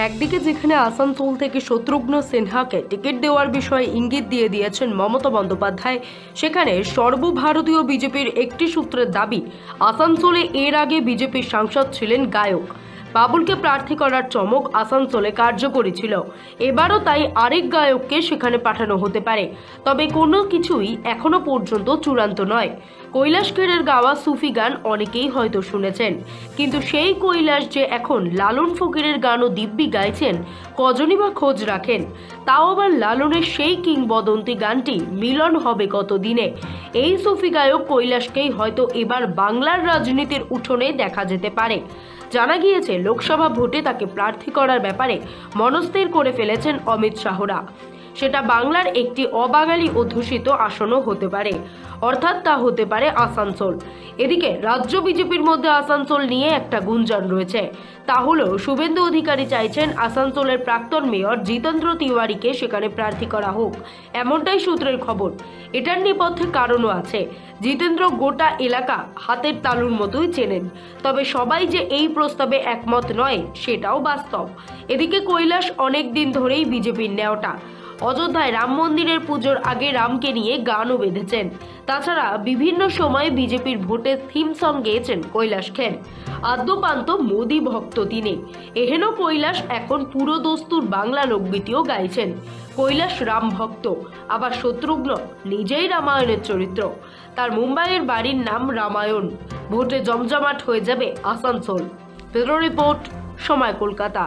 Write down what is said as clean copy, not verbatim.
একদিকে যেখানে আসানসোল থেকে শত্রুঘ্ন সিনহাকে টিকিট দেওয়ার বিষয়ে ইঙ্গিত দিয়ে দিয়েছেন মমতা বন্দ্যোপাধ্যায়, সেখানে সর্বভারতীয় বিজেপির একটি সূত্রের দাবি, আসানসোলে এর আগে বিজেপির সাংসদ ছিলেন গায়ক বাবুলকে প্রার্থী করার চমক আসানসোলে কার্যকরী ছিল। এবারও তাই আরেক গায়ককে সেখানে পাঠানো হতে পারে, তবে কোনো কিছুই এখনো পর্যন্ত চূড়ান্ত নয়। কৈলাস খেরের গাওয়া সুফি গান অনেকেই হয়তো শুনেছেন, কিন্তু সেই কৈলাস যে এখন লালন ফকিরের গানও দিব্যি গাইছেন কজনই বা খোঁজ রাখেন। তাও আবার লালনের সেই কিংবদন্তি গানটি মিলন হবে কত দিনে। এই সুফি গায়ক কৈলাসকেই হয়তো এবার বাংলার রাজনীতির উঠোনে দেখা যেতে পারে। জানা গিয়েছে লোকসভা ভোটে তাকে প্রার্থী করার ব্যাপারে মনস্থির করে ফেলেছেন অমিত শাহরা। সেটা বাংলার একটি অবাঙালি অধ্যুষিত আসনও হতে পারে, অর্থাৎ তা হতে পারে আসানসোল। এদিকে রাজ্য বিজেপির মধ্যে আসানসোল নিয়ে একটা গুঞ্জন রয়েছে, তা হলো শুভেন্দু অধিকারী চাইছেন আসানসোলের প্রাক্তন মেয়র জিতেন্দ্র তিওয়ারিকে সেখানে প্রার্থী করা হোক, এমনটাই সূত্রের খবর। এটার নেপথ্যে কারণও আছে। জিতেন্দ্র গোটা এলাকা হাতের তালুর মতোই চেনেন, তবে সবাই যে এই প্রস্তাবে একমত নয় সেটাও বাস্তব। এদিকে কৈলাস অনেক দিন ধরেই বিজেপির নেওটা। অযোধ্যায় রাম মন্দিরের পুজোর আগে রামকে নিয়ে গানও বেঁধেছেন। তাছাড়া বিভিন্ন সময়ে বিজেপির ভোটে থিম সং গেয়েছেন কৈলাস খের। আদ্যপান্ত মোদী ভক্ত তিনি। এহেন কৈলাস এখন পুরো দস্তুর বাংলা লোকগীতিও গাইছেন। কৈলাস রাম ভক্ত, আবার শত্রুঘ্ন নিজেই রামায়ণের চরিত্র। তার মুম্বাইয়ের বাড়ির নাম রামায়ণ। ভোটে জমজমাট হয়ে যাবে আসানসোল। ব্যুরো রিপোর্ট, সময় কলকাতা।